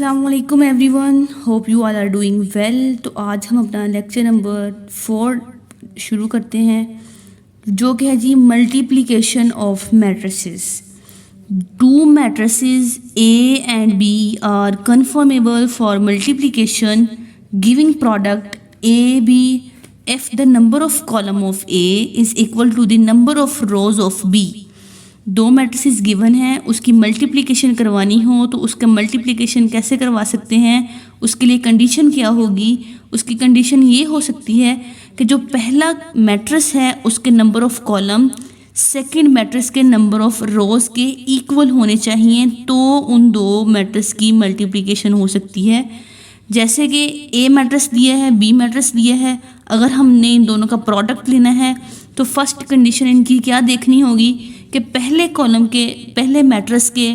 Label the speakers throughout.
Speaker 1: अस्सलाम वालेकुम everyone, hope you all are doing well. तो आज हम अपना लेक्चर नंबर 4 शुरू करते हैं, जो कि है जी multiplication of matrices. Two matrices A and B are conformable for multiplication giving product AB if the number of column of A is equal to the number of rows of B। दो matrices given है, उसकी multiplication करवानी हो तो उसका multiplication कैसे करवा सकते हैं, उसके लिए कंडीशन क्या होगी। उसकी कंडीशन ये हो सकती है कि जो पहला मैट्रिक्स है उसके number of column second matrix के नंबर ऑफ रोज के इक्वल होने चाहिए, तो उन दो मैट्रिक्स की मल्टीप्लिकेशन हो सकती है। जैसे कि ए मैट्रिक्स दिया है, बी मैट्रिक्स दिया है, अगर हमने इन दोनों का प्रोडक्ट लेना है तो फर्स्ट कंडीशन इनकी क्या देखनी होगी कि पहले मैट्रिक्स के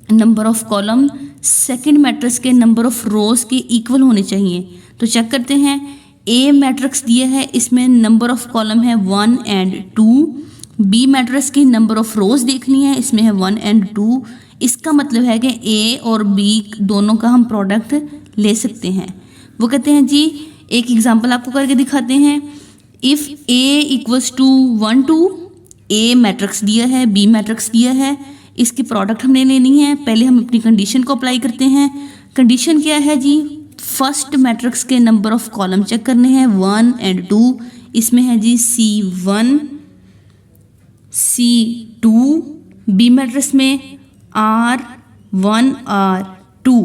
Speaker 1: number of column second matrix के नंबर ऑफ रोज के इक्वल होने चाहिए। तो चेक करते हैं, ए मैट्रिक्स दिया है, इसमें नंबर ऑफ कॉलम है 1 and 2। बी मैट्रिक्स की नंबर ऑफ रोज देखनी है, इसमें है 1 and 2। इसका मतलब है कि ए और बी दोनों का हम प्रोडक्ट ले सकते हैं। वो कहते हैं जी, एक एग्जांपल आपको करके दिखाते हैं। If A equals to 1 2, A matrix दिया है, बी मैट्रिक्स दिया है, इसकी प्रोडक्ट हमने लेनी है। पहले हम अपनी कंडीशन को अप्लाई करते हैं। कंडीशन क्या है जी, फर्स्ट मैट्रिक्स के नंबर ऑफ कॉलम चेक करने हैं 1 and 2। इसमें है जी C1 C2। बी मैट्रिक्स में R1 R2।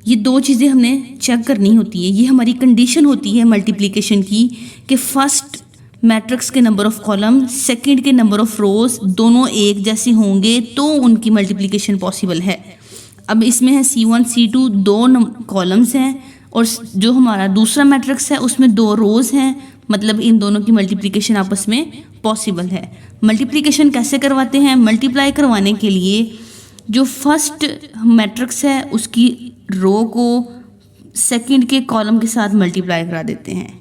Speaker 1: ये दो चीज़ें हमने चेक करनी होती है, ये हमारी कंडीशन होती है मल्टीप्लिकेशन की, कि फर्स्ट मैट्रिक्स के नंबर ऑफ कॉलम सेकंड के नंबर ऑफ रोज दोनों एक जैसे होंगे तो उनकी मल्टीप्लिकेशन पॉसिबल है। अब इसमें है C1 C2 दो कॉलम्स हैं, और जो हमारा दूसरा मैट्रिक्स है उसमें दो रोज हैं, मतलब इन दोनों की मल्टीप्लिकेशन आपस में पॉसिबल है। मल्टीप्लिकेशन कैसे करवाते हैं, मल्टीप्लाई करवाने के लिए जो फर्स्ट मैट्रिक्स है उसकी रो को सेकंड के कॉलम के साथ मल्टीप्लाई करा देते हैं।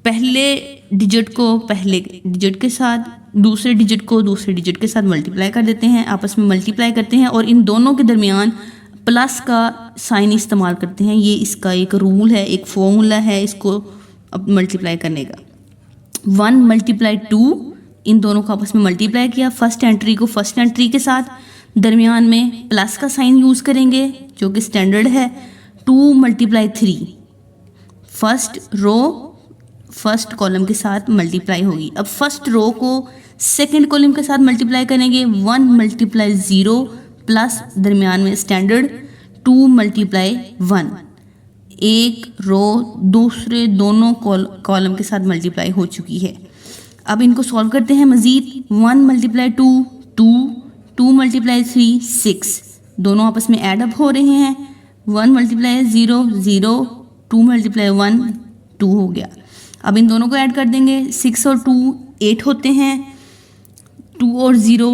Speaker 1: पहले डिजिट को पहले डिजिट के साथ, दूसरे डिजिट को दूसरे डिजिट के साथ मल्टीप्लाई कर देते हैं, आपस में मल्टीप्लाई करते हैं, और इन दोनों के दरमियान प्लस का साइन इस्तेमाल करते हैं। ये इसका एक रूल है, एक फॉर्मूला है इसको अब मल्टीप्लाई करने का। 1 मल्टीप्लाई 2, इन दोनों को आपस में मल्टीप्लाई किया, फर्स्ट एंट्री को फर्स्ट एंट्री के साथ, दरमियान में प्लस का साइन यूज़ करेंगे जो कि स्टैंडर्ड है। 2 multiply 3, first row first column के साथ मल्टीप्लाई होगी। अब फर्स्ट रो को सेकंड कॉलम के साथ मल्टीप्लाई करेंगे, 1 मल्टीप्लाई 0 प्लस दरमियान में स्टैंडर्ड 2 मल्टीप्लाई 1। एक रो दूसरे दोनों कॉलम के साथ मल्टीप्लाई हो चुकी है। अब इनको सॉल्व करते हैं मज़ीद। 1 मल्टीप्लाई 2 2, 2 मल्टीप्लाई 3 6, दोनों आपस में ऐड अप हो रहे हैं। 1 मल्टीप्लाई 0 0, 2 मल्टीप्लाई 1 2 हो गया। अब इन दोनों को ऐड कर देंगे, 6 और 2 8 होते हैं, 2 और 0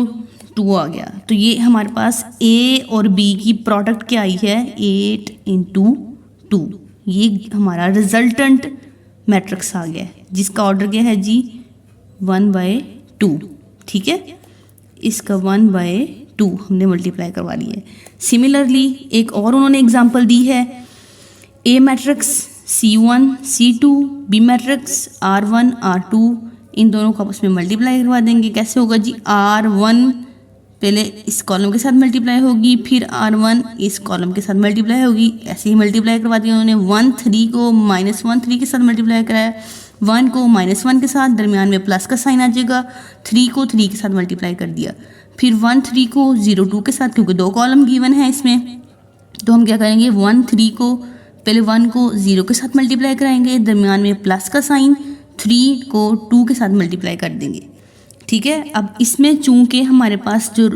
Speaker 1: 2 आ गया। तो ये हमारे पास A और B की प्रोडक्ट क्या आई है, 8 into 2। ये हमारा रिजल्टेंट मैट्रिक्स आ गया है, जिसका ऑर्डर क्या है जी 1/2। ठीक है, इसका 1/2 हमने मल्टीप्लाई करवा लिया है। सिमिलरली एक और उन्होंने एग्जांपल दी है, A matrix C1 C2, B matrix R1 R2, इन दोनों को आपस में मल्टीप्लाई करवा देंगे। कैसे होगा जी, R1 पहले इस कॉलम के साथ मल्टीप्लाई होगी, फिर R1 इस कॉलम के साथ मल्टीप्लाई होगी, ऐसे ही मल्टीप्लाई करवा दिया उन्होंने। 1 3 को -1 3 के साथ मल्टीप्लाई कराया, 1 को -1 के साथ, दरमियान में प्लस का साइन आ जाएगा, 3 को 3 के साथ मल्टीप्लाई कर दिया, फिर 1 3 को 0 2 के साथ, क्योंकि दो कॉलम गिवन है इसमें, तो हम क्या करेंगे 1 3 को पहले 1 को 0 के साथ मल्टीप्लाई कराएंगे, दरमियान में प्लस का साइन, 3 को 2 के साथ मल्टीप्लाई कर देंगे। ठीक है, अब इसमें चूंकि हमारे पास जो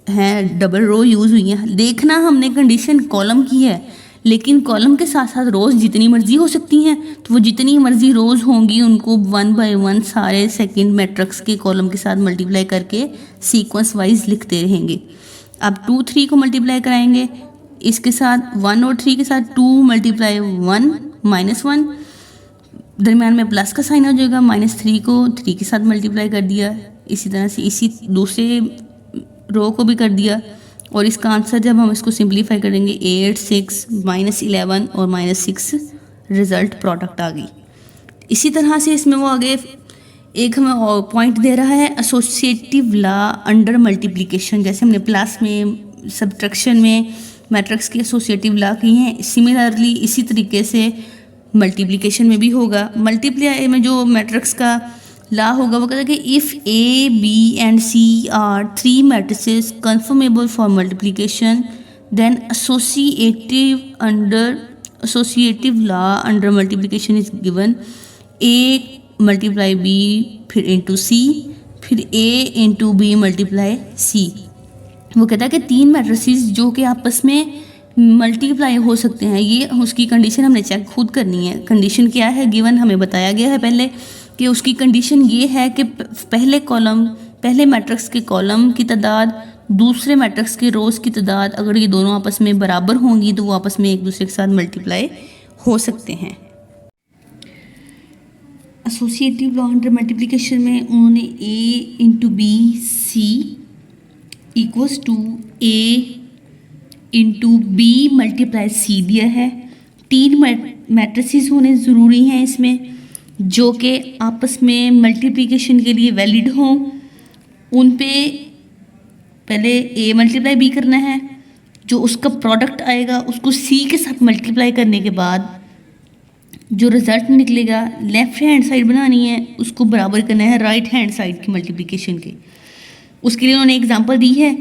Speaker 1: है डबल रो यूज़ हुई है, देखना हमने कंडीशन कॉलम की है, लेकिन कॉलम के साथ साथ रोज़ जितनी मर्जी हो सकती हैं, तो वो जितनी मर्जी रोज़ होंगी उनको 1 by 1 सारे सेकंड मैट्रिक्स के कॉलम के साथ मल्टीप्लाई करके सीक्वेंस वाइज लिखते रहेंगे। अब 2 3 को मल्टीप्लाई कराएंगे, इसके साथ 1 और 3 के साथ 2 मल्टीप्लाई 1 -1, दरमियान में प्लस का साइन हो जाएगा, -3 को 3 के साथ मल्टीप्लाई कर दिया, इसी तरह से इसी दूसरे रो को भी कर दिया, और इसका आंसर जब हम इसको सिंप्लीफाई करेंगे 8, 6, -11 और -6 रिजल्ट प्रोडक्ट आ गई। इसी तरह से इसमें वो आगे एक हमें और पॉइंट दे रहा है एसोसिएटिव लॉ अंडर मल्टीप्लिकेशन। जैसे हमने प्लस में, सब्ट्रैक्शन में मैट्रिक्स की एसोसिएटिव लॉ की हैं, सिमिलरली इसी तरीके से मल्टीप्लिकेशन में भी होगा। मल्टीप्लाई में जो मैट्रिक्स का लॉ होगा वो कहता है कि if A, B and C are 3 matrices conformable for multiplication then associative law under multiplication is given A multiply B फिर इंटू सी फिर A into B multiply C. वो कहता है कि 3 मैट्रिसेस जो कि आपस में मल्टीप्लाई हो सकते हैं, ये उसकी कंडीशन हमने चेक खुद करनी है। कंडीशन क्या है, गिवन हमें बताया गया है पहले कि उसकी कंडीशन ये है कि पहले मैट्रिक्स के कॉलम की तादाद दूसरे मैट्रिक्स के रोज की तादाद अगर ये दोनों आपस में बराबर होंगी तो वो आपस में एक दूसरे के साथ मल्टीप्लाई हो सकते हैं। एसोसिएटिव लॉ अंडर मल्टीप्लिकेशन में उन्होंने A into B C equals to A into B multiply C दिया है। 3 मैट्रिसेस होने ज़रूरी हैं इसमें जो कि आपस में मल्टीप्लिकेशन के लिए वैलिड हों। उन पे पहले ए मल्टीप्लाई बी करना है, जो उसका प्रोडक्ट आएगा उसको सी के साथ मल्टीप्लाई करने के बाद जो रिज़ल्ट निकलेगा लेफ़्ट हैंड साइड बनानी है, उसको बराबर करना है राइट हैंड साइड की मल्टीप्लिकेशन के। उसके लिए उन्होंने एग्जांपल दी है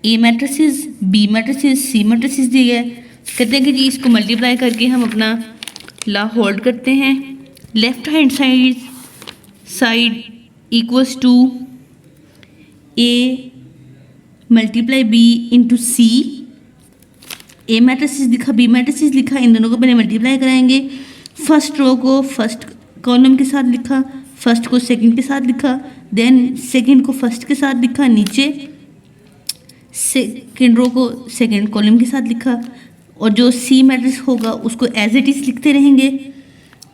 Speaker 1: ए मैट्रिसेस, बी मैट्रिसेस, सी मैट्रिसेस दी है। कहते हैं कि जी इसको मल्टीप्लाई करके हम अपना लॉ होल्ड करते हैं। Left hand side equals to A multiply B into C. A matrices लिखा, बी मैट्रिसेस लिखा, इन दोनों को पहले मल्टीप्लाई कराएंगे। फर्स्ट रो को फर्स्ट कॉलम के साथ लिखा, फर्स्ट को सेकंड के साथ लिखा, देन सेकंड को फर्स्ट के साथ लिखा, नीचे सेकंड रो को सेकंड कॉलम के साथ लिखा, और जो सी मैट्रिक्स होगा उसको एज इट इज़ लिखते रहेंगे।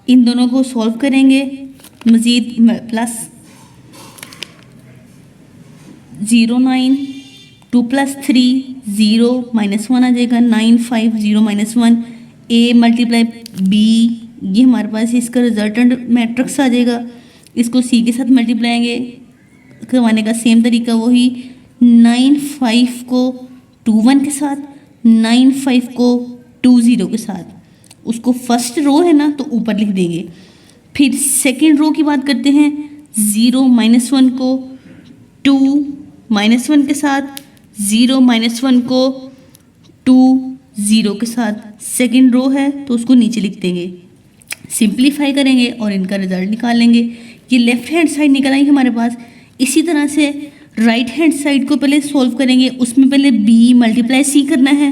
Speaker 1: इन दोनों को सॉल्व करेंगे, मज़ीद प्लस 0, 9, 2 + 3 0 -1 आ जाएगा, 9, 5 0 -1 ए मल्टीप्लाई बी, ये हमारे पास इसका रिजल्टेंट मैट्रिक्स आ जाएगा। इसको सी के साथ मल्टीप्लाई करवाने का सेम तरीका वही, 9, 5 को 2, 1 के साथ, 9, 5 को 2, 0 के साथ। उसको फर्स्ट रो है ना तो ऊपर लिख देंगे। फिर सेकंड रो की बात करते हैं, 0 -1 को 2 -1 के साथ, 0 -1 को 2 0 के साथ। सेकंड रो है तो उसको नीचे लिख देंगे, सिंप्लीफाई करेंगे और इनका रिजल्ट निकाल लेंगे। ये लेफ़्ट हैंड साइड निकल आई हमारे पास। इसी तरह से राइट हैंड साइड को पहले सॉल्व करेंगे, उसमें पहले बी मल्टीप्लाई सी करना है,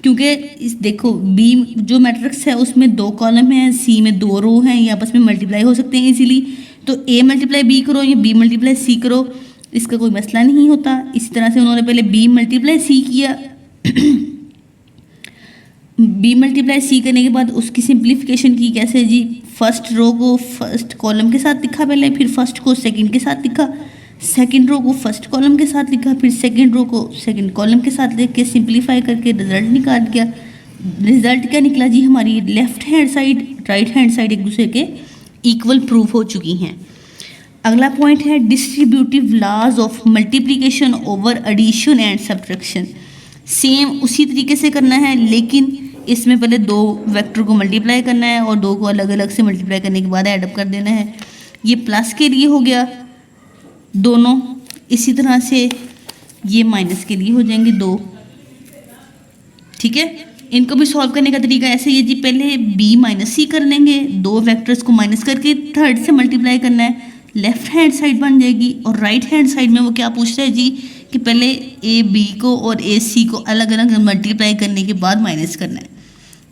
Speaker 1: क्योंकि इस देखो बी जो मैट्रिक्स है उसमें 2 कॉलम हैं, सी में 2 रो हैं, ये आपस में मल्टीप्लाई हो सकते हैं इजीली। तो ए मल्टीप्लाई बी करो या बी मल्टीप्लाई सी करो, इसका कोई मसला नहीं होता। इसी तरह से उन्होंने पहले बी मल्टीप्लाई सी किया बी मल्टीप्लाई सी करने के बाद उसकी सिंप्लीफिकेशन की। कैसे जी, फर्स्ट रो को फर्स्ट कॉलम के साथ लिखा पहले, फिर फर्स्ट को सेकंड के साथ लिखा, सेकंड रो को फर्स्ट कॉलम के साथ लिखा, फिर सेकंड रो को सेकंड कॉलम के साथ लिख के सिंप्लीफाई करके रिजल्ट निकाल दिया। रिजल्ट क्या निकला जी, हमारी left hand side right hand side एक दूसरे के इक्वल प्रूफ हो चुकी हैं। अगला पॉइंट है distributive laws of multiplication over addition and subtraction. Same उसी तरीके से करना है, लेकिन इसमें पहले 2 वेक्टर को मल्टीप्लाई करना है और 2 को अलग अलग से मल्टीप्लाई करने के बाद ऐड अप कर देना है। ये प्लस के लिए हो गया दोनों, इसी तरह से ये माइनस के लिए हो जाएंगे 2। ठीक है, इनको भी सॉल्व करने का तरीका ऐसे ही है जी, पहले b - c कर लेंगे, 2 वेक्टर्स को माइनस करके थर्ड से मल्टीप्लाई करना है, लेफ्ट हैंड साइड बन जाएगी। और राइट हैंड साइड में वो क्या पूछ रहा है जी कि पहले ए बी को और ए सी को अलग अलग मल्टीप्लाई करने के बाद माइनस करना है।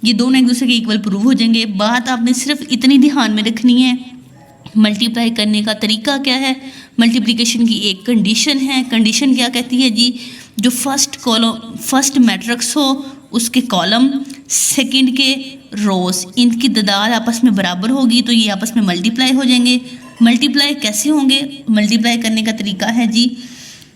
Speaker 1: ये दोनों एक दूसरे के इक्वल प्रूव हो जाएंगे। बात आपने सिर्फ इतनी ध्यान में रखनी है, मल्टीप्लाई करने का तरीका क्या है, मल्टीप्लिकेशन की एक कंडीशन है। कंडीशन क्या कहती है जी, जो फर्स्ट मैट्रिक्स हो उसके कॉलम, सेकंड के रोज, इनकी तादाद आपस में बराबर होगी तो ये आपस में मल्टीप्लाई हो जाएंगे। मल्टीप्लाई कैसे होंगे, मल्टीप्लाई करने का तरीका है जी,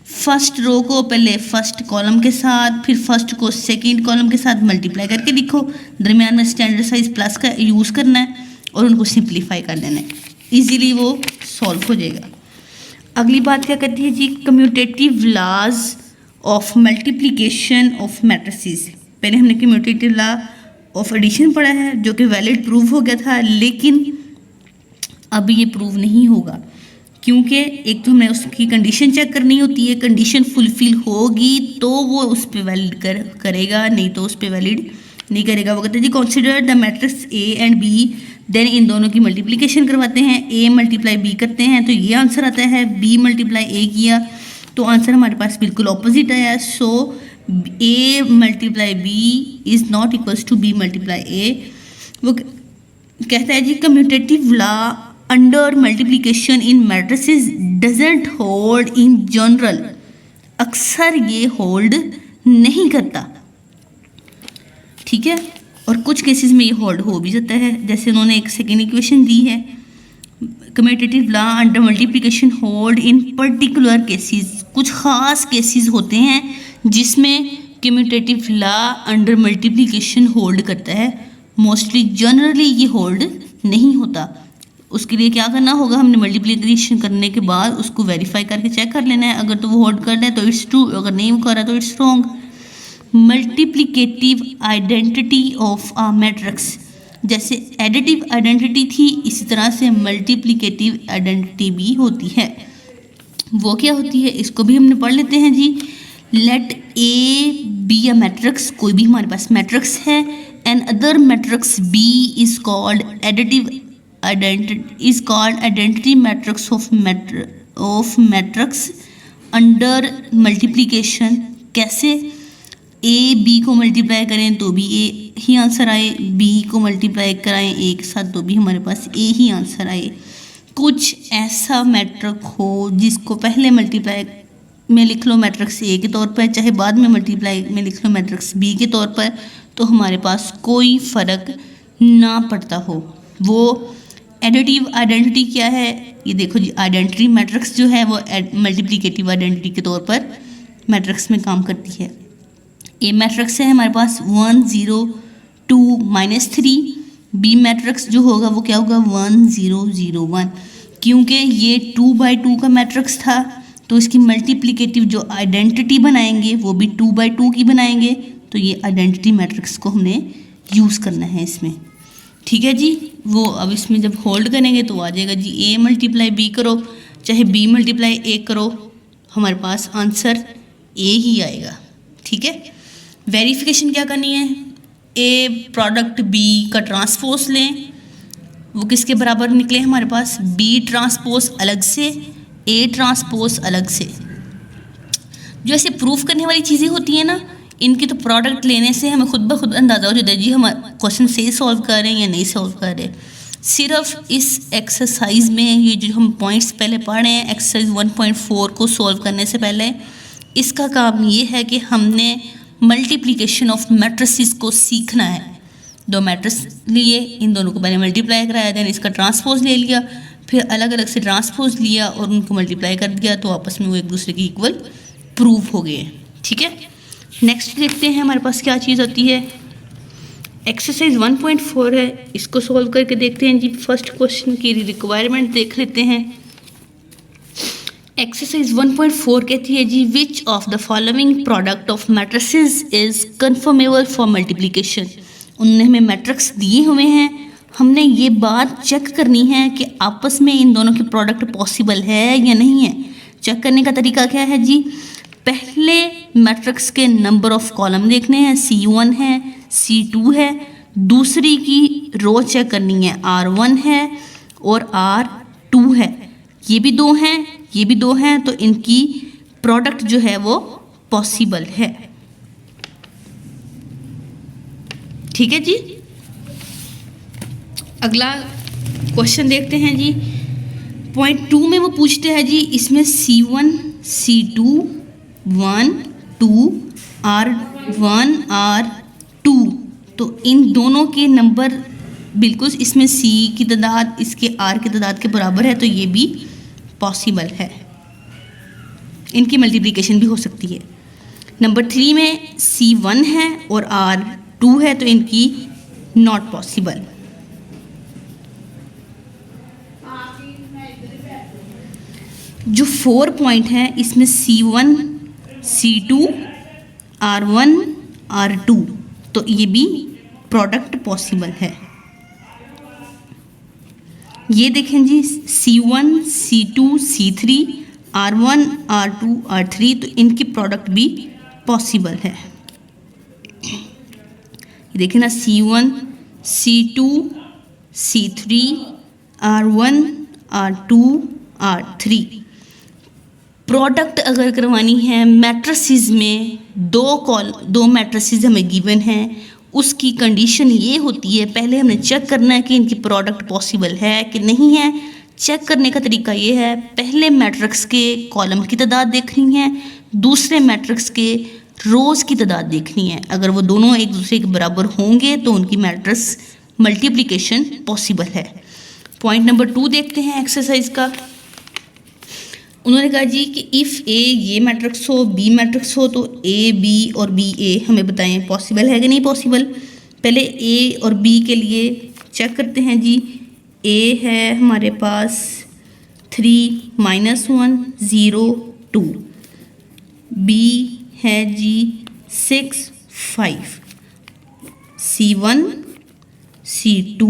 Speaker 1: फर्स्ट रो को पहले फर्स्ट कॉलम के साथ, फिर फर्स्ट को सेकंड कॉलम के साथ मल्टीप्लाई करके लिखो, दरमियान में स्टैंडर्ड साइज प्लस का यूज़ करना है और उनको सिंप्लीफाई कर देना है, इजीली वो सॉल्व हो जाएगा। अगली बात क्या कहती है जी, commutative laws of multiplication of matrices. पहले हमने कम्यूटेटिव लॉ ऑफ एडिशन पढ़ा है जो कि वैलिड प्रूव हो गया था, लेकिन अब ये प्रूव नहीं होगा क्योंकि एक तो हमें उसकी कंडीशन चेक करनी होती है, कंडीशन फुलफिल होगी तो वो उस पर वैलिड करेगा, नहीं तो उस पर वैलिड नहीं करेगा। वो कहते हैं जी consider the matrix A and B, then इन दोनों की मल्टीप्लिकेशन करवाते हैं, ए मल्टीप्लाई बी करते हैं तो ये आंसर आता है, बी मल्टीप्लाई ए किया तो आंसर हमारे पास बिल्कुल ऑपोजिट आया। So A multiply B is not equals to B multiply A. वो कहता है जी commutative law under multiplication in matrices doesn't hold in general, अक्सर ये होल्ड नहीं करता, ठीक है, और कुछ केसेस में ये होल्ड हो भी जाता है। जैसे उन्होंने एक सेकेंड इक्वेशन दी है, commutative law under multiplication hold in particular cases, कुछ ख़ास केसेस होते हैं जिसमें commutative law under multiplication hold करता है, मोस्टली जनरली ये होल्ड नहीं होता। उसके लिए क्या करना होगा, हमने मल्टीप्लिकेशन करने के बाद उसको वेरीफाई करके चेक कर लेना है, अगर तो वो होल्ड कर रहा है तो इट्स ट्रू, अगर नहीं वो कर रहा तो it's wrong. Multiplicative identity of a matrix, जैसे एडिटिव आइडेंटिटी थी इसी तरह से मल्टीप्लिकेटिव आइडेंटिटी भी होती है। वो क्या होती है इसको भी हमने पढ़ लेते हैं जी। Let A be a matrix, कोई भी हमारे पास मैट्रिक्स है, and other matrix B is called additive is called identity matrix of matrix under multiplication। कैसे, ए बी को मल्टीप्लाई करें तो भी ए ही आंसर आए, बी को मल्टीप्लाई कराएं ए के साथ तो भी हमारे पास ए ही आंसर आए। कुछ ऐसा मैट्रिक हो जिसको पहले मल्टीप्लाई में लिख लो मैट्रिक्स ए के तौर पर, चाहे बाद में मल्टीप्लाई में लिख लो मैट्रिक्स बी के तौर पर, तो हमारे पास कोई फ़र्क ना पड़ता हो। वो एडिटिव आइडेंटिटी क्या है, ये देखो जी, आइडेंटिटी मैट्रिक्स जो है वो मल्टीप्लिकेटिव आइडेंटिटी के तौर पर मैट्रिक्स में काम करती है। ए मैट्रिक्स है हमारे पास 1 0 2 -3, बी मैट्रिक्स जो होगा वो क्या होगा 1 0 0 1। क्योंकि ये 2/2 का मैट्रिक्स था तो इसकी मल्टीप्लिकेटिव जो आइडेंटिटी बनाएंगे वो भी 2/2 की बनाएंगे, तो ये आइडेंटिटी मैट्रिक्स को हमने यूज़ करना है इसमें, ठीक है जी। वो अब इसमें जब होल्ड करेंगे तो आ जाएगा जी ए मल्टीप्लाई बी करो चाहे बी मल्टीप्लाई ए करो, हमारे पास आंसर ए ही आएगा, ठीक है। वेरिफिकेशन क्या करनी है, ए प्रोडक्ट बी का ट्रांसपोज लें, वो किसके बराबर निकले हमारे पास, बी ट्रांसपोज अलग से ए ट्रांसपोज अलग से। जो ऐसे प्रूफ करने वाली चीज़ें होती हैं ना, इनकी तो प्रोडक्ट लेने से हमें खुद ब खुद अंदाज़ा हो जाता है जी हम क्वेश्चन सही सॉल्व कर रहे हैं या नहीं सॉल्व कर रहे। सिर्फ इस एक्सरसाइज में ये जो हम पॉइंट्स पहले पढ़ रहे हैं एक्सरसाइज 1.4 को सॉल्व करने से पहले, इसका काम ये है कि हमने मल्टीप्लिकेशन ऑफ मैट्रिसेस को सीखना है। दो मैट्रिक्स लिए, इन दोनों को पहले मल्टीप्लाई कराया, देन इसका ट्रांसपोज ले लिया, फिर अलग अलग से ट्रांसपोज लिया और उनको मल्टीप्लाई कर दिया, तो आपस में वो एक दूसरे की इक्वल प्रूफ हो गए, ठीक है। नेक्स्ट देखते हैं हमारे पास क्या चीज़ होती है। एक्सरसाइज 1.4 है, इसको सॉल्व करके देखते हैं जी। फर्स्ट क्वेश्चन की रिक्वायरमेंट देख लेते हैं। एक्सरसाइज 1.4 कहती है जी which of the following product of matrices is conformable for multiplication. उन्होंने हमें मैट्रिक्स दिए हुए हैं, हमने ये बात चेक करनी है कि आपस में इन दोनों के प्रोडक्ट पॉसिबल है या नहीं है। चेक करने का तरीका क्या है जी, पहले मैट्रिक्स के नंबर ऑफ कॉलम देखने हैं, C1 है C2 है, दूसरी की रो चेक करनी है, R1 है और R2 है, ये भी दो हैं ये भी दो हैं, तो इनकी प्रोडक्ट जो है वो पॉसिबल है, ठीक है जी। अगला क्वेश्चन देखते हैं जी। पॉइंट 2 में वो पूछते हैं जी इसमें C1 C2 1 2 R1 R2, तो इन दोनों के नंबर बिल्कुल इसमें C की तादाद इसके R की तादाद के बराबर है, तो ये भी पॉसिबल है। इनकी मल्टीप्लिकेशन भी हो सकती है। नंबर 3 में C1 है और R2 है, तो इनकी नॉट पॉसिबल। जो 4 पॉइंट हैं इसमें C1, C2, R1, R2, तो ये भी प्रोडक्ट पॉसिबल है। ये देखें जी, C1, C2, C3, R1, R2, R3, तो इनकी प्रोडक्ट भी पॉसिबल है। ये देखें ना, C1, C2, C3, R1, R2, R3। Product अगर करवानी है मैट्रिसेस में, दो मैट्रिसेस हमें गिवन हैं, उसकी कंडीशन ये होती है, पहले हमने चेक करना है कि इनकी प्रोडक्ट पॉसिबल है कि नहीं है। चेक करने का तरीका ये है, पहले मैट्रिक्स के कॉलम की तादाद देखनी है, दूसरे मैट्रिक्स के रोज़ की तादाद देखनी है। अगर वो दोनों एक दूसरे के बराबर होंगे तो उनकी मैट्रिक्स मल्टीप्लिकेशन पॉसिबल है। पॉइंट नंबर 2 देखते हैं एक्सरसाइज का। उन्होंने कहा जी कि इफ़ ए ये मैट्रिक्स हो, बी मैट्रिक्स हो, तो ए बी और बी ए हमें बताएं पॉसिबल है कि नहीं पॉसिबल। पहले ए और बी के लिए चेक करते हैं जी। ए है हमारे पास 3, -1, 0, 2। बी है जी 6, 5। C1, C2,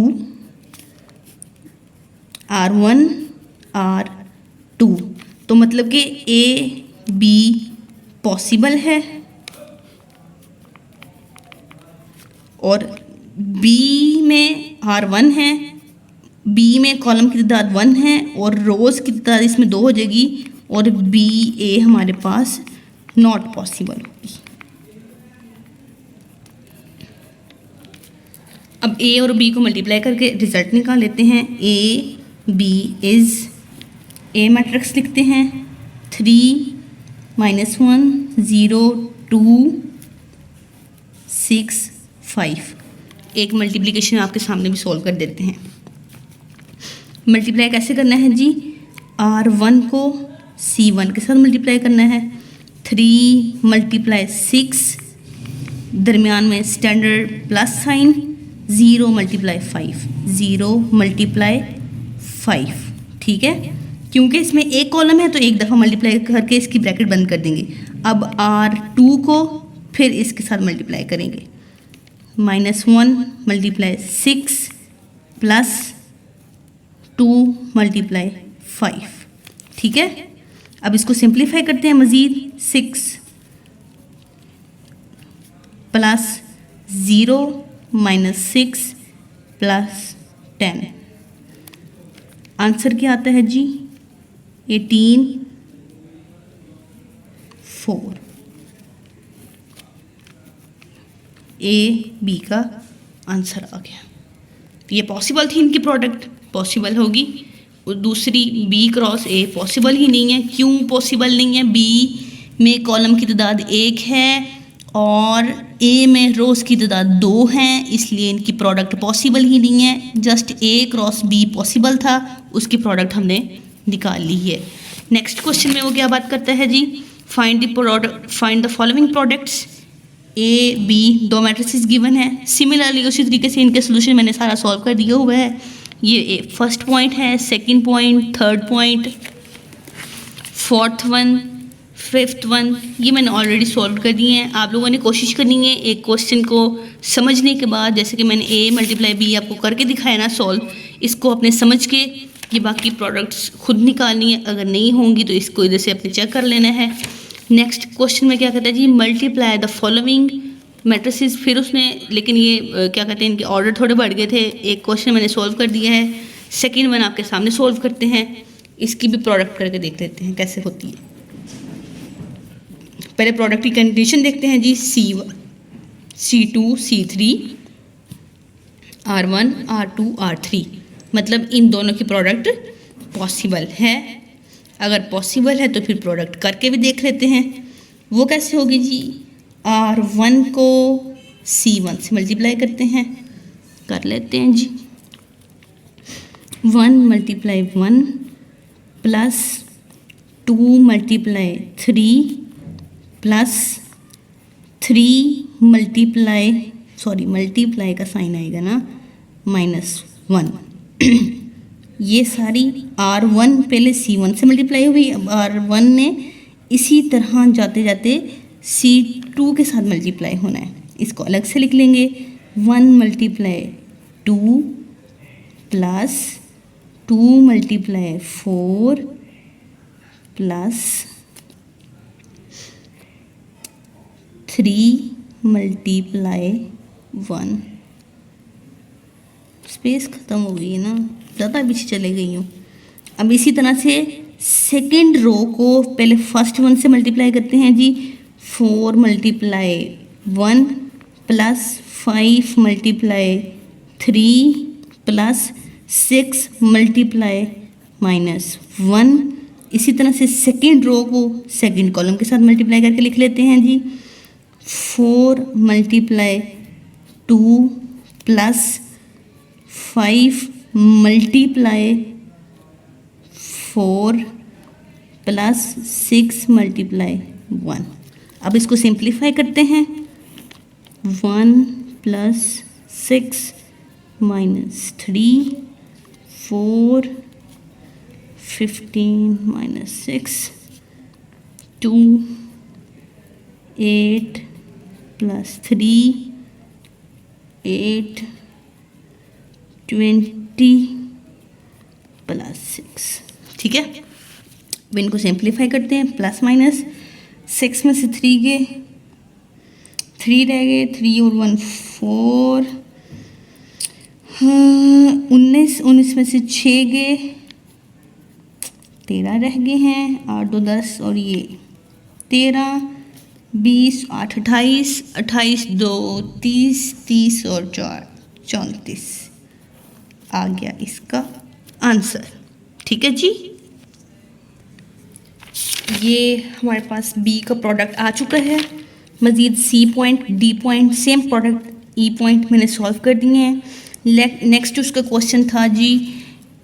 Speaker 1: R1, R2, तो मतलब कि ए बी पॉसिबल है और बी में R1 है, बी में कॉलम की तादाद 1 है और रोज़ की तादाद इसमें 2 हो जाएगी और बी ए हमारे पास नॉट पॉसिबल होगी। अब ए और बी को मल्टीप्लाई करके रिजल्ट निकाल लेते हैं। A B is, A matrix लिखते हैं 3, -1, 0, 2, 6, 5। एक मल्टीप्लिकेशन आपके सामने भी सॉल्व कर देते हैं। मल्टीप्लाई कैसे करना है जी, R1 को C1 के साथ मल्टीप्लाई करना है। 3 × 6, दरमियान में स्टैंडर्ड प्लस साइन, 0 × 5, 0 × 5, ठीक है। क्योंकि इसमें एक कॉलम है तो एक दफ़ा मल्टीप्लाई करके इसकी ब्रैकेट बंद कर देंगे। अब R2 को फिर इसके साथ मल्टीप्लाई करेंगे, -1 × 6 प्लस 2 × 5, ठीक है। अब इसको सिंप्लीफाई करते हैं मज़ीद। 6 प्लस 0 -6 प्लस 10, आंसर क्या आता है जी 18, 4। ए बी का आंसर आ गया। ये पॉसिबल थी, इनकी प्रोडक्ट पॉसिबल होगी। और दूसरी बी क्रॉस ए पॉसिबल ही नहीं है। क्यों पॉसिबल नहीं है? बी में कॉलम की तादाद 1 है और ए में रोज़ की तादाद 2 हैं, इसलिए इनकी प्रोडक्ट पॉसिबल ही नहीं है। Just a cross be possible था, उसकी प्रोडक्ट हमने निकाल ली है। नेक्स्ट क्वेश्चन में वो क्या बात करता है जी, find the following products. A B दो मैट्रिसेस गिवन है। सिमिलरली उसी तरीके से इनके सोल्यूशन मैंने सारा सॉल्व कर दिया हुआ है। ये फर्स्ट पॉइंट है, second point, third point, fourth one, fifth one, ये मैंने ऑलरेडी सॉल्व कर दिए हैं। आप लोगों ने कोशिश करनी है एक क्वेश्चन को समझने के बाद, जैसे कि मैंने ए मल्टीप्लाई बी आपको करके दिखाया ना सॉल्व, इसको अपने समझ के ये बाकी प्रोडक्ट्स खुद निकालनी है। अगर नहीं होंगी तो इसको इधर से अपने चेक कर लेना है। नेक्स्ट क्वेश्चन में क्या कहता है जी, मल्टीप्लाई द फॉलोइंग मैट्रिसेस। फिर उसने, लेकिन ये क्या कहते हैं, इनके ऑर्डर थोड़े बढ़ गए थे। एक क्वेश्चन मैंने सॉल्व कर दिया है, सेकेंड वन आपके सामने सॉल्व करते हैं। इसकी भी प्रोडक्ट करके देख लेते हैं कैसे होती है। पहले प्रोडक्ट की कंडीशन देखते हैं जी, C1, C2, C3, R1, R2, R3, मतलब इन दोनों की प्रोडक्ट पॉसिबल है। अगर पॉसिबल है तो फिर प्रोडक्ट करके भी देख लेते हैं। वो कैसे होगी जी, R1 को C1 से मल्टीप्लाई करते हैं, कर लेते हैं जी। 1 × 1 प्लस 2 मल्टीप्लाई 3 प्लस 3 मल्टीप्लाई का साइन आएगा ना -1। ये सारी R1 पहले C1 से मल्टीप्लाई हुई, अब R1 ने इसी तरह जाते जाते C2 के साथ मल्टीप्लाई होना है। इसको अलग से लिख लेंगे 1 multiply 2 plus 2 multiply 4 plus 3 multiply 1। Space ख़त्म हो गई है ना, ज़्यादा पीछे चले गई हूँ। अब इसी तरह से सेकेंड रो को पहले फर्स्ट वन से मल्टीप्लाई करते हैं जी। 4 multiply 1 plus 5 multiply 3 plus 6 multiply -1। इसी तरह से सेकेंड रो को सेकेंड कॉलम के साथ मल्टीप्लाई करके लिख लेते हैं जी। 4 multiply 2 plus 5 multiply 4 plus 6 multiply 1। अब इसको सिंप्लीफाई करते हैं। 1 plus 6 minus 3 4 15 minus 6 2 8 plus 3 8 20 plus 6। ठीक है, अब इनको सिंप्लीफाई करते हैं। प्लस माइनस 6 में से 3 गए, 3 रह गए, 3 और 1 4, 19 में से 6 गए, 13 रह गए हैं, 8 2 10 और ये 13 20 8 28, 28 2 30, 30 और 4 34 आ गया इसका आंसर। ठीक है जी, ये हमारे पास बी का प्रोडक्ट आ चुका है। मज़ीद C point D point same product E point मैंने सॉल्व कर दिए हैं। नेक्स्ट उसका क्वेश्चन था जी,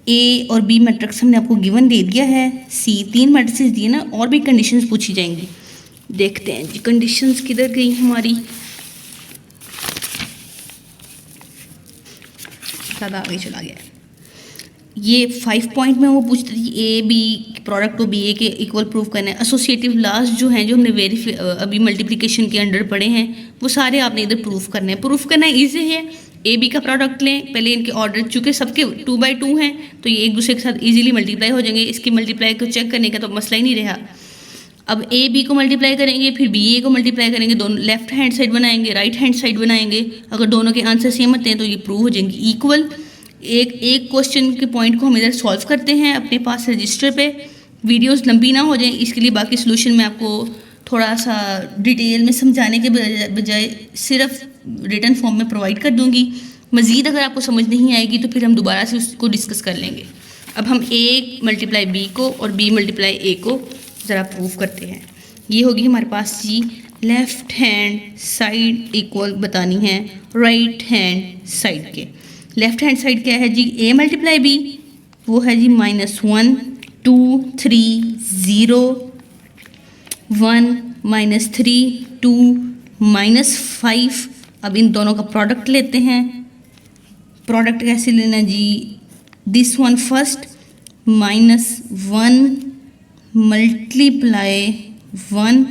Speaker 1: ए और बी मैट्रिक्स हमने आपको गिवन दे दिया है, सी 3 मैट्रिक्स दिए ना, और भी कंडीशंस पूछी जाएंगी। देखते हैं जी कंडीशंस किधर गई हमारी, ज़्यादा आगे चला गया है। ये 5 पॉइंट में वो पूछते थी ए बी प्रोडक्ट को बी ए के इक्वल प्रूव करना है। एसोसिएटिव लॉज जो हैं, जो हमने अभी मल्टीप्लिकेशन के अंडर पढ़े हैं, वो सारे आपने इधर प्रूफ करने हैं। प्रूफ करना ईजी है। ए बी का प्रोडक्ट लें, पहले इनके ऑर्डर चूँकि सबके 2 बाई 2 हैं तो ये एक दूसरे के साथ इजीली मल्टीप्लाई हो जाएंगे। इसकी मल्टीप्लाई को चेक करने का तो मसला ही नहीं रहा। अब ए बी को मल्टीप्लाई करेंगे, फिर बी ए को मल्टीप्लाई करेंगे, दोनों लेफ्ट हैंड साइड बनाएंगे, राइट हैंड साइड बनाएंगे। अगर दोनों के आंसर सेम होते हैं तो ये प्रूव हो जाएंगे इक्वल। एक क्वेश्चन के पॉइंट को हम इधर सॉल्व करते हैं अपने पास रजिस्टर पे। वीडियोस लंबी ना हो जाए इसके लिए बाकी सॉल्यूशन मैं आपको थोड़ा सा डिटेल में समझाने के बजाय सिर्फ रिटन फॉर्म में प्रोवाइड कर दूंगी। मज़ीद अगर आपको समझ नहीं आएगी तो फिर हम दोबारा से उसको डिस्कस कर लेंगे। अब हम ए मल्टीप्लाई बी को और बी मल्टीप्लाई ए को ज़रा प्रूव करते हैं। ये होगी हमारे पास जी, लेफ़्ट हैंड साइड इक्वल बतानी है राइट हैंड साइड के। लेफ़्ट हैंड साइड क्या है जी, ए मल्टीप्लाई बी, वो है जी -1 2 3 0 1 -3 2 -5। अब इन दोनों का प्रोडक्ट लेते हैं। प्रोडक्ट कैसे लेना जी, दिस वन फर्स्ट -1 मल्टीप्लाई 1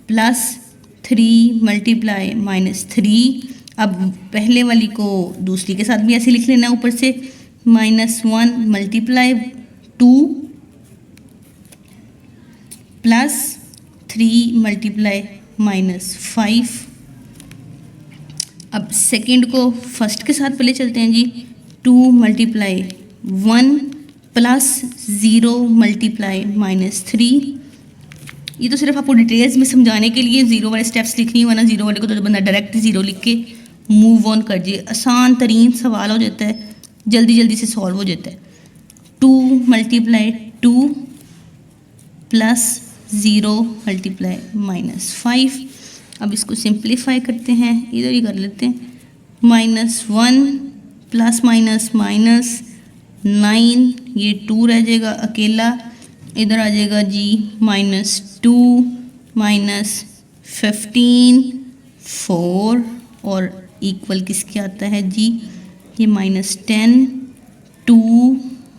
Speaker 1: प्लस 3 मल्टीप्लाई -3। अब पहले वाली को दूसरी के साथ भी ऐसे लिख लेना, ऊपर से -1 मल्टीप्लाई 2 प्लस 3 मल्टीप्लाई -5। अब सेकंड को फर्स्ट के साथ पहले चलते हैं जी, 2 मल्टीप्लाई 1 प्लस 0 मल्टीप्लाई -3। ये तो सिर्फ आपको डिटेल्स में समझाने के लिए ज़ीरो वाले स्टेप्स लिखनी हुआ ना, ज़ीरो वाले को तो बंदा डायरेक्ट ज़ीरो लिख के मूव ऑन कर दिए, आसान तरीन सवाल हो जाता है, जल्दी जल्दी से सॉल्व हो जाता है। 2 मल्टीप्लाई 2 प्लस 0 मल्टीप्लाई -5। अब इसको सिंप्लीफाई करते हैं, इधर ही कर लेते हैं। -1 प्लस माइनस -9, ये 2 रह जाएगा अकेला, इधर आ जाएगा जी -2 -15 4 और इक्वल किसके आता है जी, ये -10 2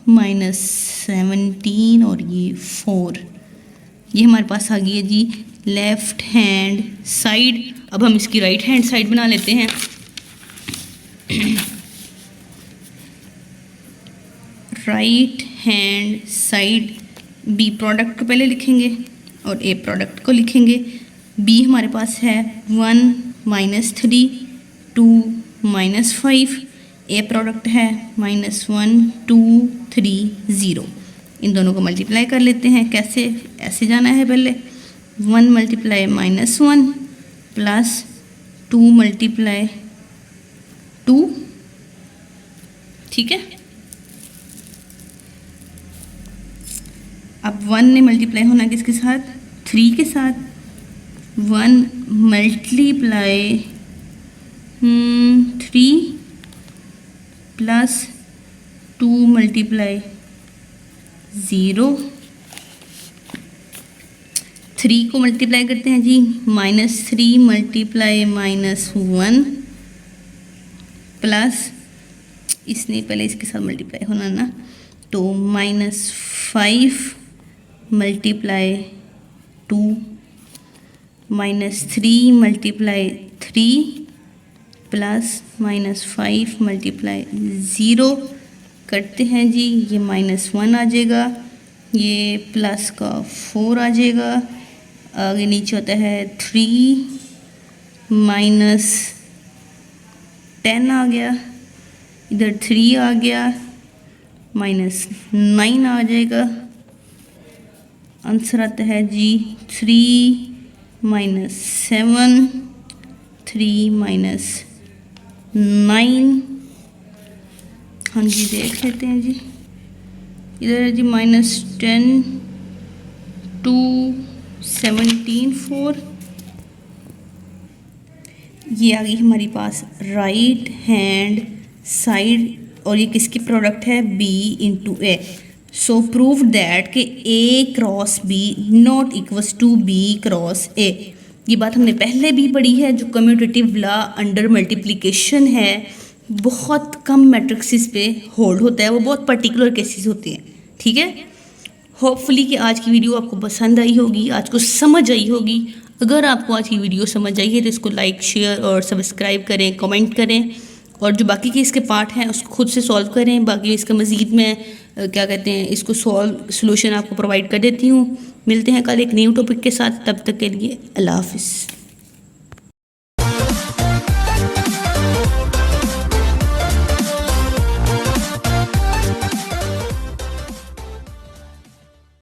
Speaker 1: -17 और ये 4। ये हमारे पास आ गई है जी लेफ़्ट हैंड साइड। अब हम इसकी राइट हैंड साइड बना लेते हैं। Right hand side B product को पहले लिखेंगे और ए प्रोडक्ट को लिखेंगे। बी हमारे पास है 1 -3 2 -5, ए प्रोडक्ट है -1 2 3 0। इन दोनों को मल्टीप्लाई कर लेते हैं। कैसे, ऐसे जाना है पहले 1 मल्टीप्लाई -1 प्लस 2 मल्टीप्लाई 2, ठीक है। अब 1 ने मल्टीप्लाई होना किसके साथ, 3 के साथ। 1 मल्टीप्लाई 3 प्लस 2 मल्टीप्लाई 0। 3 को मल्टीप्लाई करते हैं जी -3 मल्टीप्लाई -1 प्लस, इसने पहले इसके साथ मल्टीप्लाई होना ना, तो -5 मल्टीप्लाई 2 -3 मल्टीप्लाई 3 प्लस -5 मल्टीप्लाई 0 करते हैं जी, ये -1 आ जाएगा, ये प्लस का 4 आ जाएगा। आगे नीचे होता है 3 -10 आ गया, इधर 3 आ गया, -9 आ जाएगा। आंसर आता है जी 3 -7 3 -9। हाँ जी देख लेते हैं जी, इधर है जी -10 2 17 4। ये आ गई हमारी पास राइट हैंड साइड और ये किसकी प्रोडक्ट है, B into A. So prove that कि A cross B not equals to B cross A। ये बात हमने पहले भी पढ़ी है। जो कम्यूटेटिव लॉ अंडर मल्टीप्लिकेशन है बहुत कम मैट्रिक्सिस पे होल्ड होता है, वो बहुत पर्टिकुलर केसेस होते हैं, ठीक है। होपफुली कि आज की वीडियो आपको पसंद आई होगी, आज को समझ आई होगी। अगर आपको आज की वीडियो समझ आई है तो इसको लाइक शेयर और सब्सक्राइब करें, कमेंट करें और जो बाकी के इसके पार्ट हैं उसको खुद से सॉल्व करें। बाकी इसका मज़ीद मैं क्या कहते हैं इसको सोल्यूशन आपको प्रोवाइड कर देती हूँ। मिलते हैं कल एक न्यू टॉपिक के साथ, तब तक के लिए अल्लाह हाफिज़।